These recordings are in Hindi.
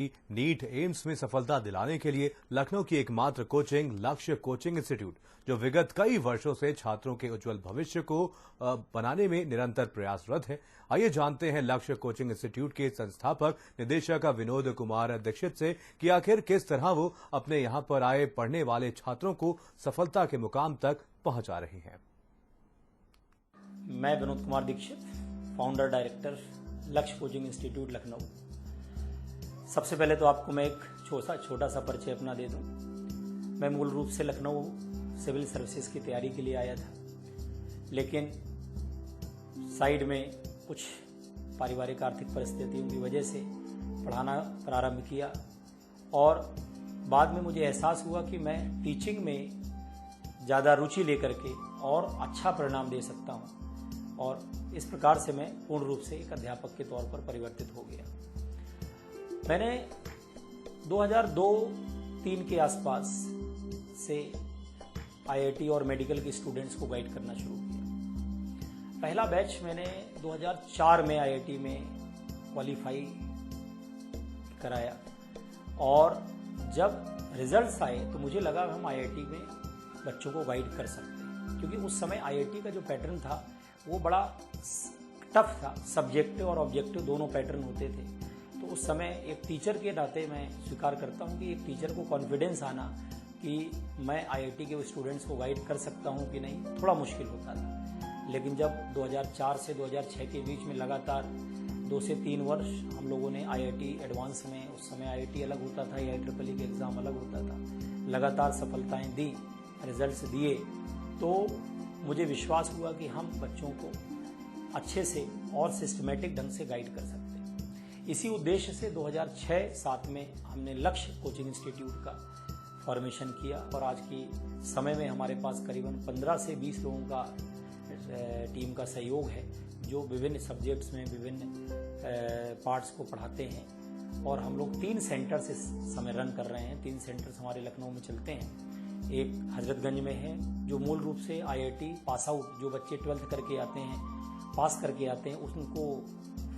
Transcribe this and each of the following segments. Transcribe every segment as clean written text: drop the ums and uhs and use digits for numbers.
नीट एम्स में सफलता दिलाने के लिए लखनऊ की एकमात्र कोचिंग लक्ष्य कोचिंग इंस्टीट्यूट, जो विगत कई वर्षों से छात्रों के उज्जवल भविष्य को बनाने में निरंतर प्रयासरत है। आइए जानते हैं लक्ष्य कोचिंग इंस्टीट्यूट के संस्थापक निदेशक विनोद कुमार दीक्षित से कि आखिर किस तरह वो अपने यहां पर आए पढ़ने वाले छात्रों को सफलता के मुकाम तक पहुंचा रहे हैं। मैं विनोद कुमार दीक्षित, फाउंडर डायरेक्टर लक्ष्य कोचिंग इंस्टीट्यूट लखनऊ। सबसे पहले तो आपको मैं एक छोटा सा परिचय अपना दे दूं। मैं मूल रूप से लखनऊ सिविल सर्विसेज की तैयारी के लिए आया था, लेकिन साइड में कुछ पारिवारिक आर्थिक परिस्थितियों की वजह से पढ़ाना प्रारंभ किया और बाद में मुझे एहसास हुआ कि मैं टीचिंग में ज़्यादा रुचि लेकर के और अच्छा परिणाम दे सकता हूं, और इस प्रकार से मैं पूर्ण रूप से एक अध्यापक के तौर पर परिवर्तित हो गया। मैंने 2002-03 के आसपास से आईआईटी और मेडिकल के स्टूडेंट्स को गाइड करना शुरू किया। पहला बैच मैंने 2004 में आईआईटी में क्वालिफाई कराया, और जब रिजल्ट्स आए तो मुझे लगा हम आईआईटी में बच्चों को गाइड कर सकते हैं, क्योंकि उस समय आईआईटी का जो पैटर्न था वो बड़ा टफ था। सब्जेक्टिव और ऑब्जेक्टिव दोनों पैटर्न होते थे। तो उस समय एक टीचर के नाते मैं स्वीकार करता हूं कि एक टीचर को कॉन्फिडेंस आना कि मैं आईआईटी के स्टूडेंट्स को गाइड कर सकता हूं कि नहीं, थोड़ा मुश्किल होता था। लेकिन जब 2004 से 2006 के बीच में लगातार 2 से 3 वर्ष हम लोगों ने आईआईटी एडवांस में, उस समय आईआईटी अलग होता था, IIEEE के एग्ज़ाम अलग होता था, लगातार सफलताएं दी, रिजल्ट्स दिए, तो मुझे विश्वास हुआ कि हम बच्चों को अच्छे से और सिस्टमेटिक ढंग से गाइड कर सकते हैं। इसी उद्देश्य से 2006-07 में हमने लक्ष्य कोचिंग इंस्टीट्यूट का फॉर्मेशन किया, और आज की समय में हमारे पास करीबन 15 से 20 लोगों का टीम का सहयोग है, जो विभिन्न सब्जेक्ट्स में विभिन्न पार्ट्स को पढ़ाते हैं। और हम लोग 3 सेंटर्स इस समय रन कर रहे हैं। 3 सेंटर्स हमारे लखनऊ में चलते हैं। एक हजरतगंज में है, जो मूल रूप से आईआईटी पास आउट, जो बच्चे 12th करके आते हैं, पास करके आते हैं, उनको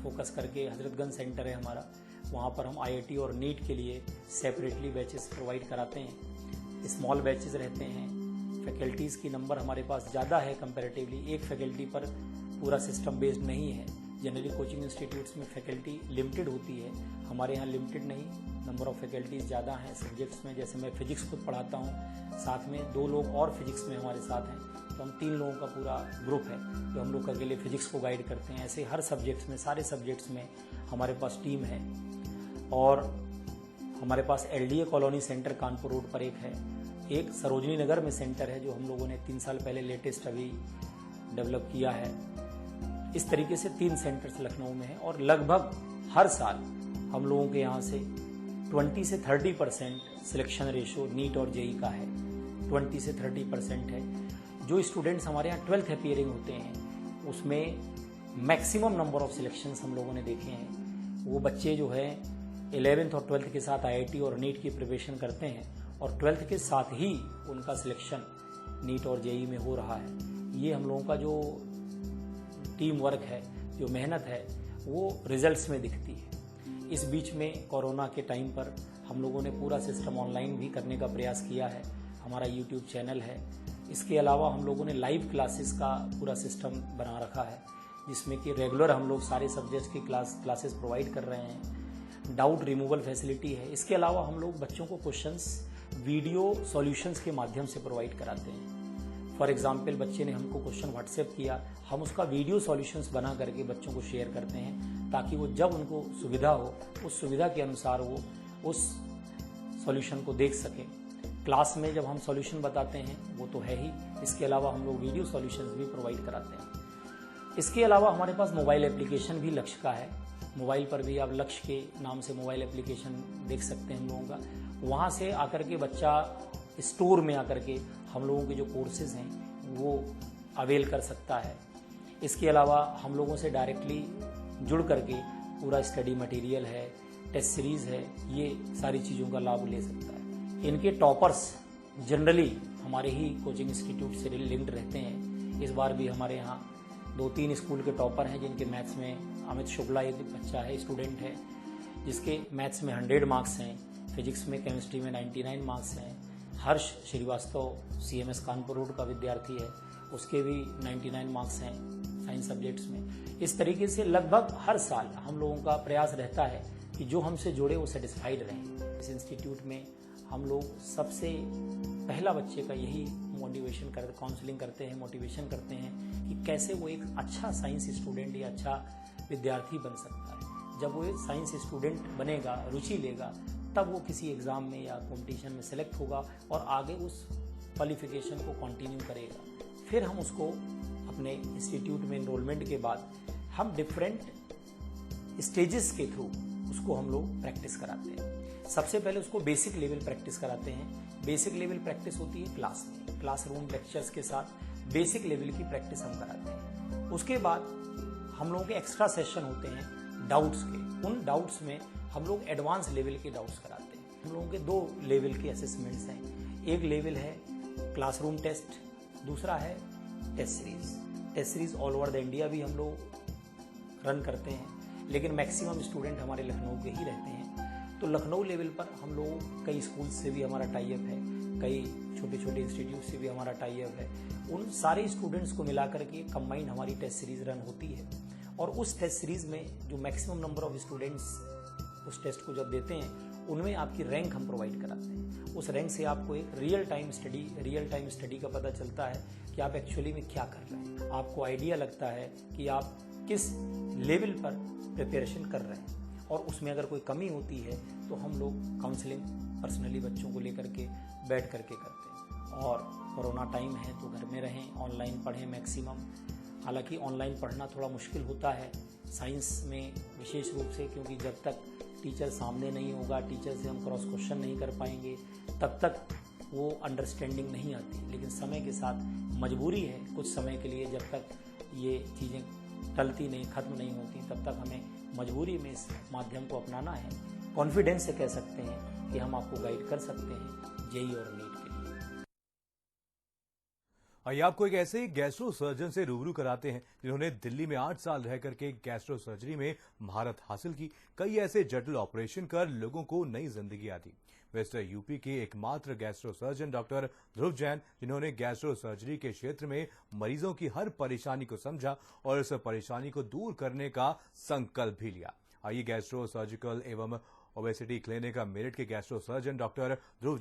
फोकस करके हजरतगंज सेंटर है हमारा। वहाँ पर हम आईआईटी और नीट के लिए सेपरेटली बैचेस प्रोवाइड कराते हैं। स्मॉल बैचेस रहते हैं। फैकल्टीज़ की नंबर हमारे पास ज़्यादा है कंपैरेटिवली। एक फैकल्टी पर पूरा सिस्टम बेस्ड नहीं है। जनरली कोचिंग इंस्टीट्यूट्स में फैकल्टी लिमिटेड होती है, हमारे यहाँ लिमिटेड नहीं, नंबर ऑफ फैकल्टीज ज़्यादा हैं। सब्जेक्ट्स में जैसे मैं फिजिक्स खुद पढ़ाता हूँ, साथ में 2 लोग और फिजिक्स में हमारे साथ हैं, तो हम 3 लोगों का पूरा ग्रुप है जो हम लोग अकेले फिजिक्स को गाइड करते हैं। ऐसे हर सब्जेक्ट्स में, सारे सब्जेक्ट्स में हमारे पास टीम है। और हमारे पास LDA colony centre Kanpur road पर एक है, एक सरोजनी नगर में सेंटर है जो हम लोगों ने 3 साल पहले लेटेस्ट अभी डेवलप किया है। इस तरीके से 3 सेंटर्स लखनऊ में है, और लगभग हर साल हम लोगों के यहाँ से 20 से 30% सिलेक्शन रेशो नीट और जेई का है। 20 से 30% है। जो स्टूडेंट्स हमारे यहाँ 12th अपीयरिंग होते हैं, उसमें मैक्सिमम नंबर ऑफ सिलेक्शंस हम लोगों ने देखे हैं। वो बच्चे जो है 11th और 12th के साथ आईआईटी और नीट की प्रिपरेशन करते हैं, और 12th के साथ ही उनका सिलेक्शन नीट और जेई में हो रहा है। ये हम लोगों का जो टीम वर्क है, जो मेहनत है, वो रिजल्ट्स में दिखती है। इस बीच में कोरोना के टाइम पर हम लोगों ने पूरा सिस्टम ऑनलाइन भी करने का प्रयास किया है। हमारा यूट्यूब चैनल है। इसके अलावा हम लोगों ने लाइव क्लासेस का पूरा सिस्टम बना रखा है, जिसमें कि रेगुलर हम लोग सारे सब्जेक्ट्स की क्लासेस प्रोवाइड कर रहे हैं। डाउट रिमूवल फैसिलिटी है। इसके अलावा हम लोग बच्चों को क्वेश्चंस वीडियो सॉल्यूशंस के माध्यम से प्रोवाइड कराते हैं। फॉर एग्जाम्पल, बच्चे ने हमको क्वेश्चन व्हाट्सएप किया, हम उसका वीडियो सॉल्यूशंस बना करके बच्चों को शेयर करते हैं, ताकि वो जब उनको सुविधा हो, उस सुविधा के अनुसार वो उस सॉल्यूशन को देख सकें। क्लास में जब हम सॉल्यूशन बताते हैं वो तो है ही, इसके अलावा हम लोग वीडियो सॉल्यूशंस भी प्रोवाइड कराते हैं। इसके अलावा हमारे पास मोबाइल एप्लीकेशन भी लक्ष्य का है। मोबाइल पर भी आप लक्ष्य के नाम से मोबाइल एप्लीकेशन देख सकते हैं हम लोगों का। वहाँ से आकर के बच्चा स्टोर में आकर के हम लोगों के जो कोर्सेज हैं वो अवेल कर सकता है। इसके अलावा हम लोगों से डायरेक्टली जुड़ करके पूरा स्टडी मटेरियल है, टेस्ट सीरीज है, ये सारी चीज़ों का लाभ ले सकता है। इनके टॉपर्स जनरली हमारे ही कोचिंग इंस्टीट्यूट से लिंक्ड रहते हैं। इस बार भी हमारे यहाँ 2-3 स्कूल के टॉपर हैं, जिनके मैथ्स में अमित शुक्ला एक बच्चा है, स्टूडेंट है, जिसके मैथ्स में 100 मार्क्स हैं, फिजिक्स में, केमिस्ट्री में 99 मार्क्स हैं। हर्ष श्रीवास्तव CMS कानपुर रोड का विद्यार्थी है, उसके भी 99 मार्क्स हैं साइंस सब्जेक्ट्स में। इस तरीके से लगभग हर साल हम लोगों का प्रयास रहता है कि जो हमसे जुड़े वो सेटिस्फाइड रहें। इस इंस्टीट्यूट में हम लोग सबसे पहला बच्चे का यही काउंसलिंग करते हैं, मोटिवेशन करते हैं कि कैसे वो एक अच्छा साइंस स्टूडेंट या अच्छा विद्यार्थी बन सकता है। जब वो एक साइंस स्टूडेंट बनेगा, रुचि लेगा, तब वो किसी एग्जाम में या कॉम्पिटिशन में सेलेक्ट होगा और आगे उस क्वालिफिकेशन को कंटिन्यू करेगा। फिर हम उसको अपने इंस्टीट्यूट में एनरोलमेंट के बाद हम डिफरेंट स्टेजेस के थ्रू उसको हम लोग प्रैक्टिस कराते हैं। सबसे पहले उसको बेसिक लेवल प्रैक्टिस कराते हैं। बेसिक लेवल प्रैक्टिस होती है क्लास में, क्लासरूम लेक्चर्स के साथ बेसिक लेवल की प्रैक्टिस हम कराते हैं। उसके बाद हम लोगों के एक्स्ट्रा सेशन होते हैं डाउट्स के। उन डाउट्स में हम लोग एडवांस लेवल के डाउट्स कराते हैं। हम लोगों के 2 लेवल के असेसमेंट्स हैं। एक लेवल है क्लासरूम टेस्ट, दूसरा है test series. Test series all over the India भी हम लोग रन करते हैं, लेकिन मैक्सिमम स्टूडेंट हमारे लखनऊ के ही रहते हैं। तो लखनऊ लेवल पर हम लोग कई स्कूल से भी हमारा टाई अप है, कई छोटे छोटे इंस्टीट्यूट से भी हमारा टाई अप है। उन सारे स्टूडेंट्स को मिलाकर के कंबाइंड हमारी टेस्ट सीरीज रन होती है और उस टेस्ट सीरीज में जो मैक्सिमम नंबर ऑफ स्टूडेंट्स उस टेस्ट को जब देते हैं, उनमें आपकी रैंक हम प्रोवाइड कराते हैं। उस रैंक से आपको एक रियल टाइम स्टडी का पता चलता है कि आप एक्चुअली में क्या कर रहे हैं। आपको आइडिया लगता है कि आप किस लेवल पर प्रिपरेशन कर रहे हैं और उसमें अगर कोई कमी होती है तो हम लोग काउंसलिंग पर्सनली बच्चों को लेकर के बैठ करके करते हैं। और कोरोना टाइम है तो घर में रहें, ऑनलाइन पढ़ें मैक्सिमम। हालांकि ऑनलाइन पढ़ना थोड़ा मुश्किल होता है साइंस में विशेष रूप से, क्योंकि जब तक टीचर सामने नहीं होगा, टीचर से हम क्रॉस क्वेश्चन नहीं कर पाएंगे, तब तक वो अंडरस्टैंडिंग नहीं आती। लेकिन समय के साथ मजबूरी है कुछ समय के लिए, जब तक ये चीज़ें टलती नहीं, खत्म नहीं होती, तब तक हमें मजबूरी में इस माध्यम को अपनाना है। कॉन्फिडेंस से कह सकते हैं कि हम आपको गाइड कर सकते हैं जेईई और नीट के लिए। आइए आपको एक ऐसे ही गैस्ट्रो सर्जन से रूबरू कराते हैं जिन्होंने दिल्ली में 8 साल रह करके गैस्ट्रो सर्जरी में महारत हासिल की। कई ऐसे जटिल ऑपरेशन कर लोगों को नई जिंदगी आती। वेस्ट यूपी के एकमात्र गैस्ट्रो सर्जन डॉक्टर ध्रुव जैन, जिन्होंने गैस्ट्रो सर्जरी के क्षेत्र में मरीजों की हर परेशानी को समझा और इस परेशानी को दूर करने का संकल्प भी लिया। आइए गैस्ट्रो सर्जिकल एवं ओबेसिटी क्लिनिक मेरठ के गैस्ट्रो सर्जन डॉक्टर ध्रुव